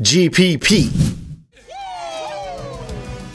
GPP.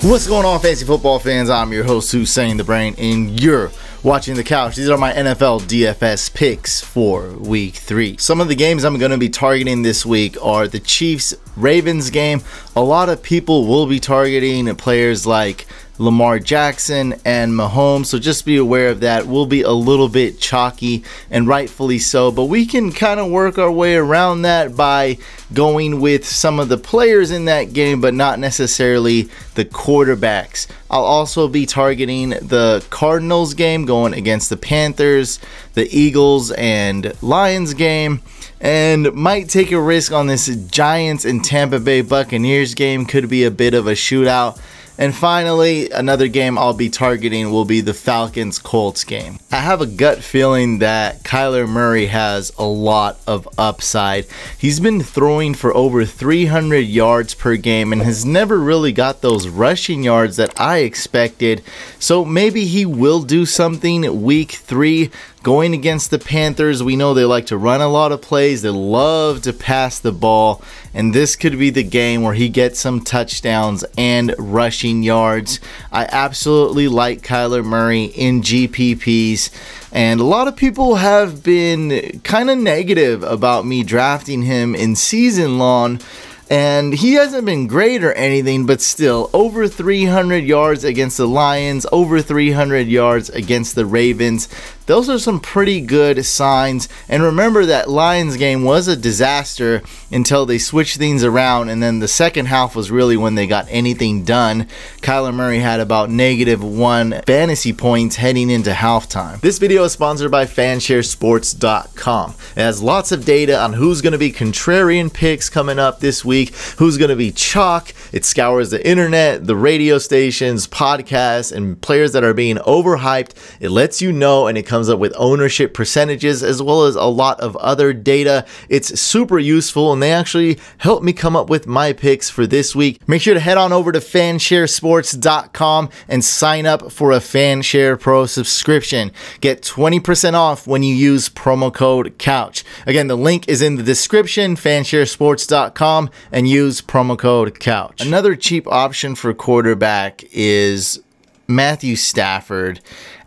What's going on, fantasy football fans? I'm your host, Hussein the Brain, and you're watching The Couch. These are my NFL DFS picks for week 3. Some of the games I'm going to be targeting this week are the Chiefs-Ravens game. A lot of people will be targeting players like Lamar Jackson and Mahomes, so just be aware of that. We'll be a little bit chalky, and rightfully so, but we can kind of work our way around that by going with some of the players in that game, but not necessarily the quarterbacks. I'll also be targeting the Cardinals game going against the Panthers, the Eagles and Lions game, and might take a risk on this Giants and Tampa Bay Buccaneers game. Could be a bit of a shootout. And finally, another game I'll be targeting will be the Falcons-Colts game. I have a gut feeling that Kyler Murray has a lot of upside. He's been throwing for over 300 yards per game and has never really got those rushing yards that I expected. So maybe he will do something week 3. Going against the Panthers, we know they like to run a lot of plays. They love to pass the ball. And this could be the game where he gets some touchdowns and rushing yards. I absolutely like Kyler Murray in GPPs. And a lot of people have been kind of negative about me drafting him in season long. And he hasn't been great or anything, but still, over 300 yards against the Lions, over 300 yards against the Ravens. Those are some pretty good signs. And remember, that Lions game was a disaster until they switched things around, and then the second half was really when they got anything done. Kyler Murray had about -1 fantasy points heading into halftime. This video is sponsored by FanshareSports.com. It has lots of data on who's going to be contrarian picks coming up this week, who's going to be chalk. It scours the internet, the radio stations, podcasts, and players that are being overhyped. It lets you know, and it comes up with ownership percentages as well as a lot of other data. It's super useful, and they actually helped me come up with my picks for this week. Make sure to head on over to FanshareSports.com and sign up for a Fanshare Pro subscription. Get 20% off when you use promo code COUCH. Again, the link is in the description, FanshareSports.com, and use promo code COUCH. Another cheap option for quarterback is Matthew Stafford.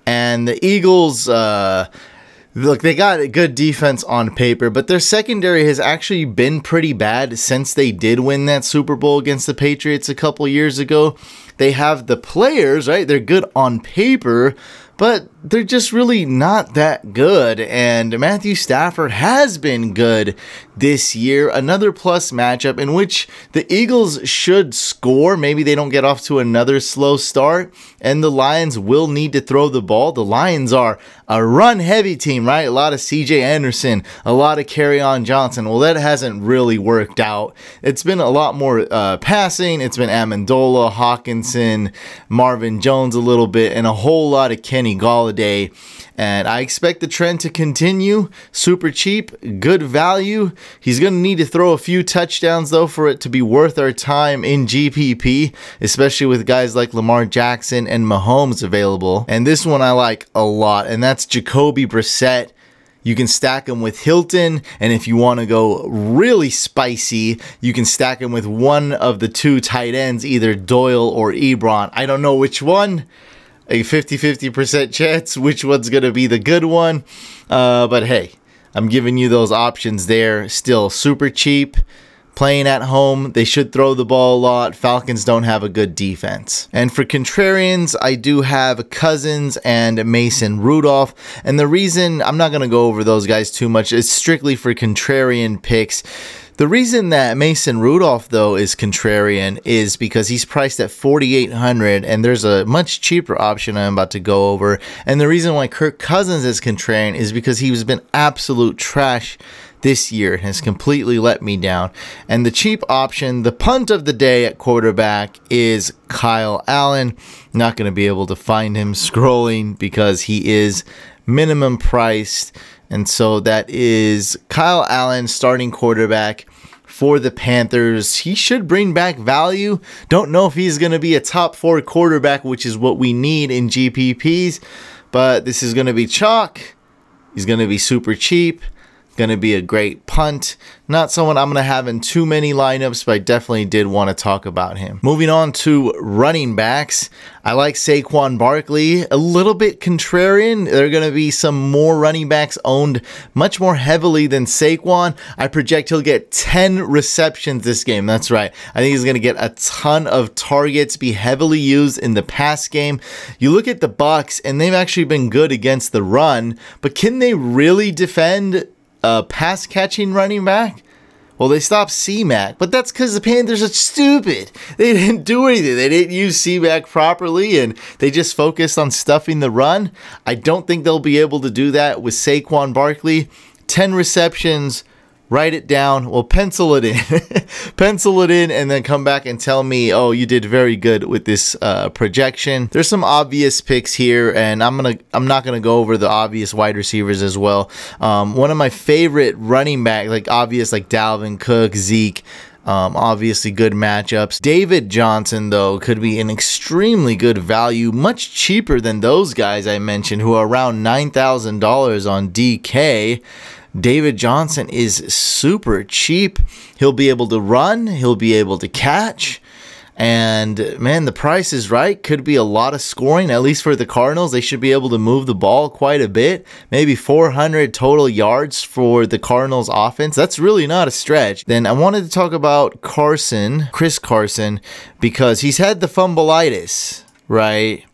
And the Eagles, look, they got a good defense on paper, but their secondary has actually been pretty bad since they did win that Super Bowl against the Patriots a couple years ago. They have the players, right? They're good on paper, but they're just really not that good. And Matthew Stafford has been good this year. Another plus matchup in which the Eagles should score. Maybe they don't get off to another slow start, and the Lions will need to throw the ball. The Lions are a run-heavy team, right? A lot of CJ Anderson, a lot of Kerryon Johnson. Well, that hasn't really worked out. It's been a lot more passing. It's been Amendola, Hawkinson, Marvin Jones a little bit, and a whole lot of Kenny Galladay. And I expect the trend to continue. Super cheap, good value. He's going to need to throw a few touchdowns, though, for it to be worth our time in GPP, especially with guys like Lamar Jackson and Mahomes available. And this one I like a lot, and that's Jacoby Brissett. You can stack him with Hilton, and if you want to go really spicy, you can stack him with one of the 2 tight ends, either Doyle or Ebron. I don't know which one. A 50-50% chance which one's going to be the good one. But hey, I'm giving you those options there. Still super cheap. Playing at home, they should throw the ball a lot. Falcons don't have a good defense. And for contrarians, I do have Cousins and Mason Rudolph. And the reason, I'm not going to go over those guys too much, it's strictly for contrarian picks. The reason that Mason Rudolph, though, is contrarian is because he's priced at $4,800, and there's a much cheaper option I'm about to go over. And the reason why Kirk Cousins is contrarian is because he's been absolute trash this year and has completely let me down. And the cheap option, the punt of the day at quarterback, is Kyle Allen. Not going to be able to find him scrolling because he is minimum priced. And so that is Kyle Allen, starting quarterback for the Panthers. He should bring back value. Don't know if he's going to be a top 4 quarterback, which is what we need in GPPs. But this is going to be chalk. He's going to be super cheap. Going to be a great punt. Not someone I'm going to have in too many lineups, but I definitely did want to talk about him. Moving on to running backs. I like Saquon Barkley. A little bit contrarian. There are going to be some more running backs owned much more heavily than Saquon. I project he'll get 10 receptions this game. That's right. I think he's going to get a ton of targets, be heavily used in the pass game. You look at the Bucs, and they've actually been good against the run, but can they really defend a pass catching running back? Well, they stopped C-Mac, but that's because the Panthers are stupid. They didn't do anything. They didn't use C-Mac properly, and they just focused on stuffing the run. I don't think they'll be able to do that with Saquon Barkley. 10 receptions. Write it down. Well, pencil it in. Pencil it in and then come back and tell me, oh, you did very good with this projection. There's some obvious picks here, and I'm not gonna go over the obvious wide receivers as well. One of my favorite running back, like obvious, like Dalvin Cook, Zeke. Obviously good matchups. David Johnson, though, could be an extremely good value, much cheaper than those guys I mentioned who are around $9,000 on DK. David Johnson is super cheap. He'll be able to run. He'll be able to catch. And, man, the price is right. Could be a lot of scoring, at least for the Cardinals. They should be able to move the ball quite a bit. Maybe 400 total yards for the Cardinals offense. That's really not a stretch. Then I wanted to talk about Chris Carson, because he's had the fumbleitis, right?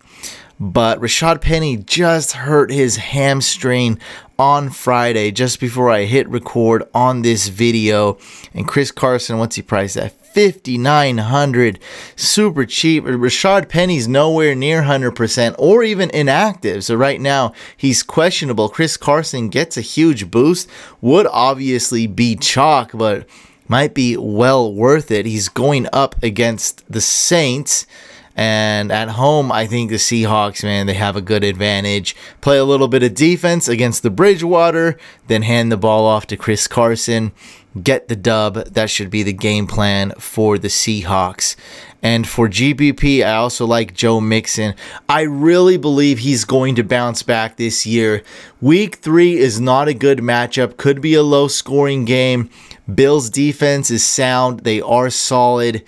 But Rashad Penny just hurt his hamstring on Friday, just before I hit record on this video. And Chris Carson, what's he priced at? $5,900, super cheap. Rashad Penny's nowhere near 100% or even inactive, so right now he's questionable. Chris Carson gets a huge boost. Would obviously be chalk, but might be well worth it. He's going up against the Saints. And at home, I think the Seahawks, man, they have a good advantage. Play a little bit of defense against the Bridgewater, then hand the ball off to Chris Carson. Get the dub. That should be the game plan for the Seahawks. And for GPP, I also like Joe Mixon. I really believe he's going to bounce back this year. Week 3 is not a good matchup. Could be a low-scoring game. Bills' defense is sound. They are solid.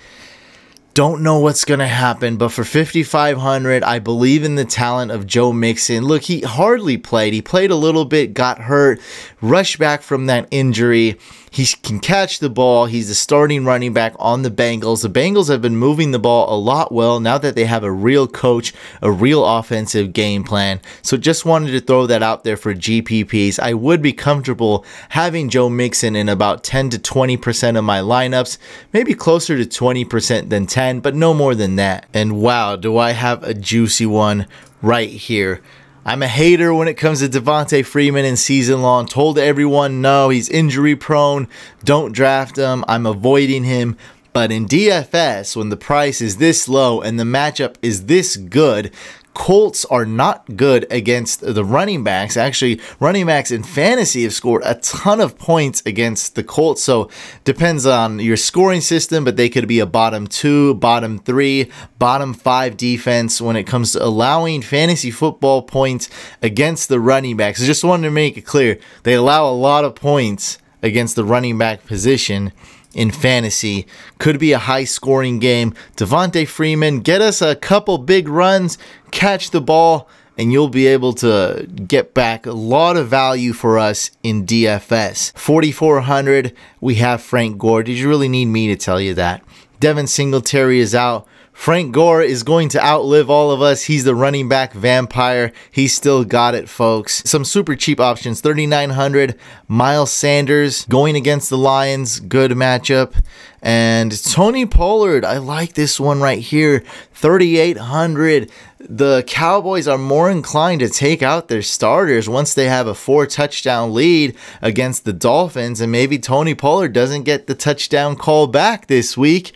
Don't know what's going to happen, but for $5,500, I believe in the talent of Joe Mixon. Look, he hardly played. He played a little bit, got hurt, rushed back from that injury. He can catch the ball. He's the starting running back on the Bengals. The Bengals have been moving the ball a lot well now that they have a real coach, a real offensive game plan. So just wanted to throw that out there for GPPs. I would be comfortable having Joe Mixon in about 10 to 20% of my lineups, maybe closer to 20% than 10, but no more than that. And wow, do I have a juicy one right here. I'm a hater when it comes to Devonta Freeman in season long. Told everyone, no, he's injury prone. Don't draft him. I'm avoiding him. But in DFS, when the price is this low and the matchup is this good, Colts are not good against the running backs. Actually, running backs in fantasy have scored a ton of points against the Colts. So depends on your scoring system, but they could be a bottom 2, bottom 3, bottom 5 defense when it comes to allowing fantasy football points against the running backs. So just wanted to make it clear, they allow a lot of points against the running back position in fantasy. Could be a high scoring game. Devonta Freeman, get us a couple big runs, catch the ball, and you'll be able to get back a lot of value for us in DFS. 4,400, we have Frank Gore. Did you really need me to tell you that? Devin Singletary is out. Frank Gore is going to outlive all of us. He's the running back vampire. He's still got it, folks. Some super cheap options. 3,900. Miles Sanders going against the Lions. Good matchup. And Tony Pollard. I like this one right here. 3,800. The Cowboys are more inclined to take out their starters once they have a 4-touchdown lead against the Dolphins. And maybe Tony Pollard doesn't get the touchdown call back this week.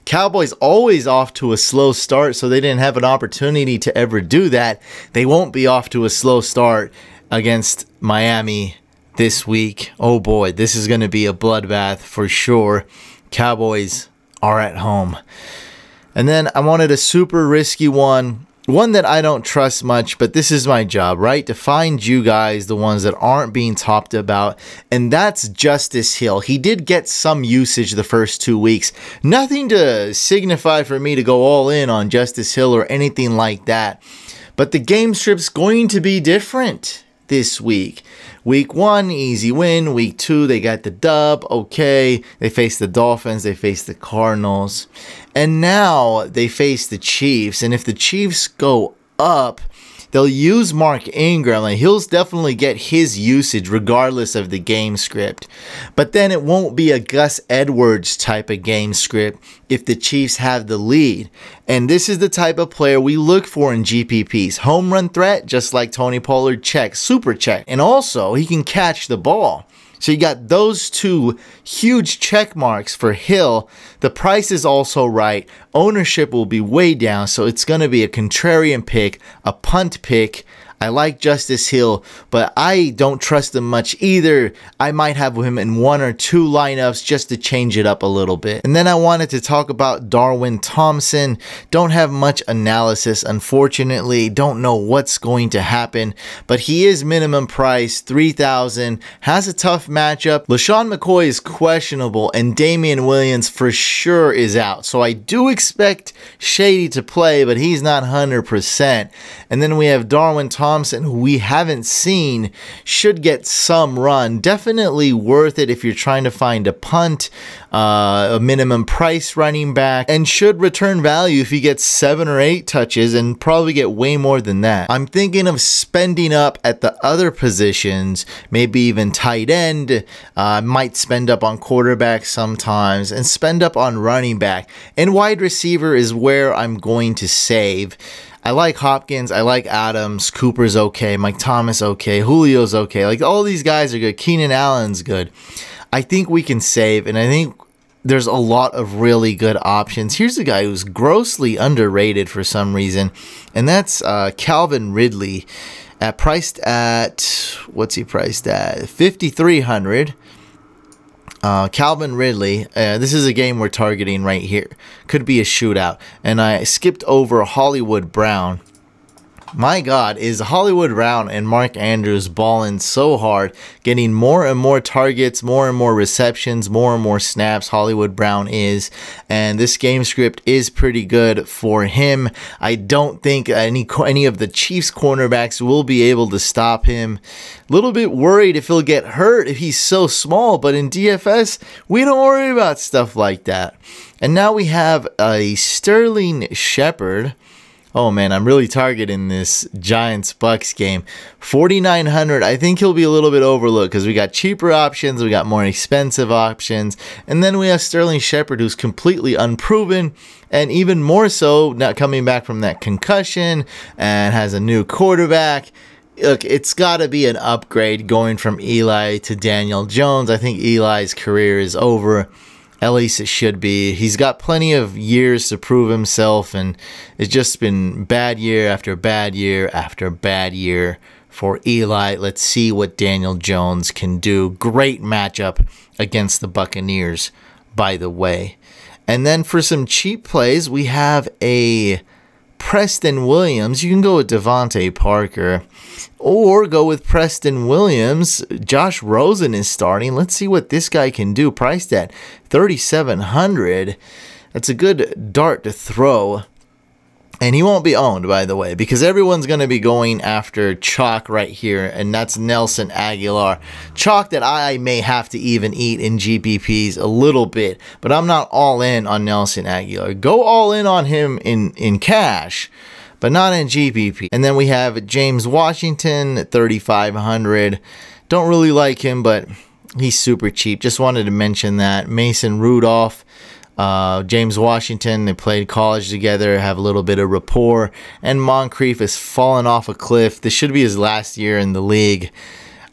Cowboys always off to a slow start, so they didn't have an opportunity to ever do that. They won't be off to a slow start against Miami this week. Oh boy, this is going to be a bloodbath for sure. Cowboys are at home. And then I wanted a super risky one one that I don't trust much, but this is my job, right? To find you guys the ones that aren't being talked about, and that's Justice Hill. He did get some usage the first 2 weeks. Nothing to signify for me to go all in on Justice Hill or anything like that, but the game script's going to be different this week. Week 1, easy win. Week 2, they got the dub. Okay, they face the Dolphins, they face the Cardinals, and now they face the Chiefs. And if the Chiefs go up, they'll use Mark Ingram. Like, he'll definitely get his usage regardless of the game script. But then it won't be a Gus Edwards type of game script if the Chiefs have the lead. And this is the type of player we look for in GPPs. Home run threat, just like Tony Pollard, check, super check. And also, he can catch the ball. So you got those two huge check marks for Hill. The price is also right. Ownership will be way down, so it's going to be a contrarian pick, a punt pick. I like Justice Hill, but I don't trust him much either. I might have him in 1 or 2 lineups just to change it up a little bit. And then I wanted to talk about Darwin Thompson. Don't have much analysis, unfortunately. Don't know what's going to happen, but he is minimum price, $3,000. Has a tough matchup. LaShawn McCoy is questionable, and Damian Williams for sure is out. So I do expect Shady to play, but he's not 100%. And then we have Darwin Thompson, who we haven't seen, should get some run. Definitely worth it if you're trying to find a punt, a minimum price running back, and should return value if he gets 7 or 8 touches, and probably get way more than that. I'm thinking of spending up at the other positions, maybe even tight end. Might spend up on quarterback sometimes, and spend up on running back. And wide receiver is where I'm going to save. I like Hopkins, I like Adams, Cooper's okay, Mike Thomas okay, Julio's okay. Like, all these guys are good. Keenan Allen's good. I think we can save, and I think there's a lot of really good options. Here's a guy who's grossly underrated for some reason, and that's Calvin Ridley, priced at, what's he priced at? $5,300. Calvin Ridley, this is a game we're targeting right here. Could be a shootout. And I skipped over Hollywood Brown. My God, is Hollywood Brown and Mark Andrews balling so hard, getting more and more targets, more and more receptions, more and more snaps. Hollywood Brown is, and this game script is pretty good for him. I don't think any of the Chiefs cornerbacks will be able to stop him. A little bit worried if he'll get hurt if he's so small, but in DFS, we don't worry about stuff like that. And now we have a Sterling Shepard. Oh man, I'm really targeting this Giants-Bucks game. 4,900. I think he'll be a little bit overlooked because we got cheaper options, we got more expensive options, and then we have Sterling Shepard, who's completely unproven, and even more so, not coming back from that concussion, and has a new quarterback. Look, it's got to be an upgrade going from Eli to Daniel Jones. I think Eli's career is over. At least it should be. He's got plenty of years to prove himself, and it's just been bad year after bad year after bad year for Eli. Let's see what Daniel Jones can do. Great matchup against the Buccaneers, by the way. And then for some cheap plays, we have a Preston Williams. You can go with Devontae Parker or go with Preston Williams. Josh Rosen is starting. Let's see what this guy can do. Priced at $3,700. That's a good dart to throw. And he won't be owned, by the way, because everyone's going to be going after chalk right here, and that's Nelson Aguilar. Chalk that I may have to even eat in GPPs a little bit, but I'm not all in on Nelson Aguilar. Go all in on him in cash, but not in GPP. And then we have James Washington at $3,500. Don't really like him, but he's super cheap. Just wanted to mention that. Mason Rudolph, James Washington, they played college together, have a little bit of rapport, and Moncrief has fallen off a cliff. This should be his last year in the league.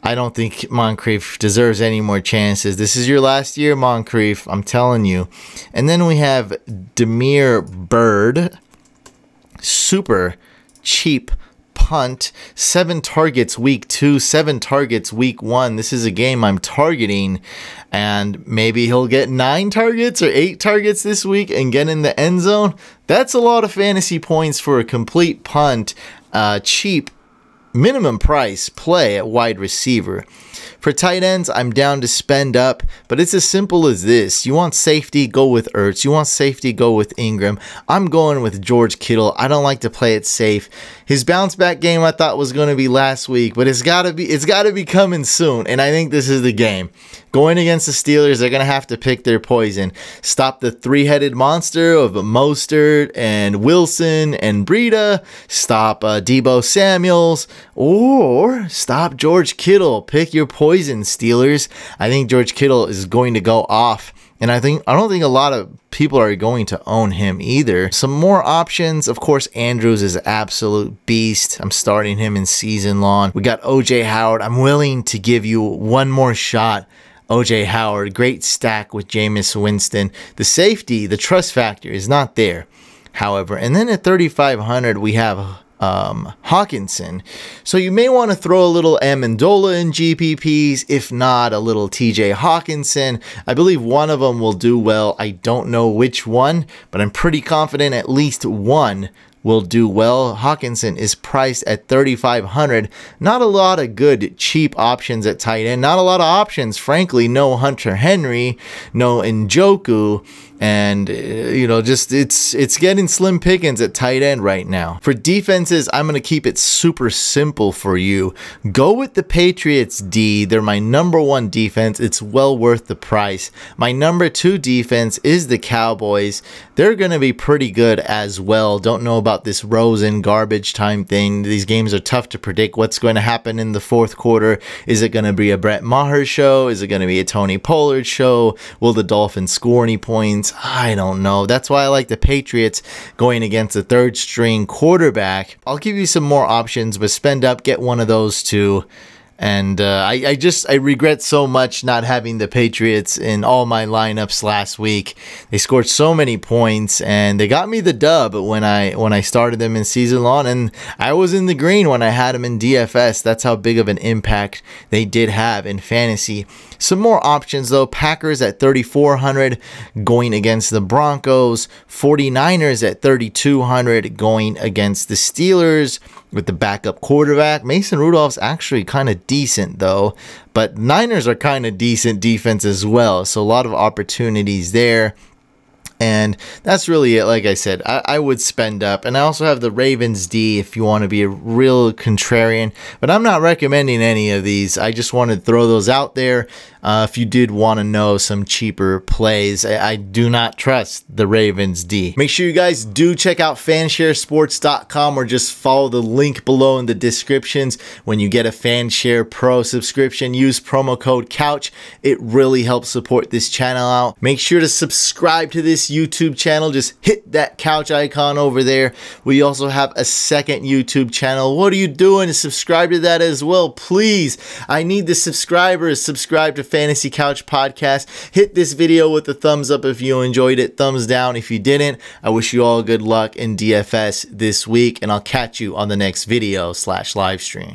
I don't think Moncrief deserves any more chances. This is your last year, Moncrief, I'm telling you. And then we have Damiere Byrd, super cheap punt, 7 targets week 2, 7 targets week 1. This is a game I'm targeting, and maybe he'll get 9 targets or 8 targets this week and get in the end zone. That's a lot of fantasy points for a complete punt, cheap minimum price play at wide receiver. For tight ends, I'm down to spend up, but it's as simple as this. You want safety, go with Ertz. You want safety, go with Ingram. I'm going with George Kittle. I don't like to play it safe. His bounce back game I thought was going to be last week, but it's got to be coming soon, and I think this is the game. Going against the Steelers, they're going to have to pick their poison. Stop the three-headed monster of Mostert and Wilson and Breida. Stop Deebo Samuels, or stop George Kittle. Pick your poison, Steelers. I think George Kittle is going to go off, and I don't think a lot of people are going to own him either. Some more options, of course, Andrews is an absolute beast. I'm starting him in season long. We got OJ Howard. I'm willing to give you one more shot. OJ Howard, great stack with Jameis Winston. The safety, the trust factor is not there, however. And then at 3,500, we have Hawkinson. So you may want to throw a little Amendola in GPPs, if not a little TJ Hawkinson. I believe one of them will do well. I don't know which one, but I'm pretty confident at least one will do well. Hawkinson is priced at 3,500. Not a lot of good cheap options at tight end. Not a lot of options, frankly. No Hunter Henry, no Njoku, and just it's getting slim pickings at tight end right now. For defenses, I'm going to keep it super simple for you. Go with the Patriots D. They're my #1 defense. It's well worth the price. My #2 defense is the Cowboys. They're going to be pretty good as well. Don't know about this Rosen garbage time thing. These games are tough to predict what's going to happen in the fourth quarter. Is it going to be a Brett Maher show? Is it going to be a Tony Pollard show? Will the Dolphins score any points? I don't know. That's why I like the Patriots going against a third string quarterback. I'll give you some more options, but spend up, get one of those two. And I regret so much not having the Patriots in all my lineups last week. They scored so many points, and they got me the dub when I started them in season long, and I was in the green when I had them in DFS. That's how big of an impact they did have in fantasy. Some more options though. Packers at 3,400 going against the Broncos. 49ers at 3,200 going against the Steelers with the backup quarterback. Mason Rudolph's actually kind of decent though, but Niners are kind of decent defense as well, so a lot of opportunities there. And that's really it. Like I said, I would spend up. And I also have the Ravens D if you want to be a real contrarian. But I'm not recommending any of these. I just wanted to throw those out there. If you did want to know some cheaper plays, I do not trust the Ravens D. Make sure you guys do check out fansharesports.com or just follow the link below in the descriptions. When you get a Fanshare Pro subscription, use promo code COUCH. It really helps support this channel out. Make sure to subscribe to this YouTube channel. Just hit that couch icon over there. We also have a second YouTube channel. What are you doing? Subscribe to that as well, please. I need the subscribers. Subscribe to Fantasy Couch Podcast. Hit this video with a thumbs up if you enjoyed it. Thumbs down if you didn't. I wish you all good luck in DFS this week, and I'll catch you on the next video / live stream.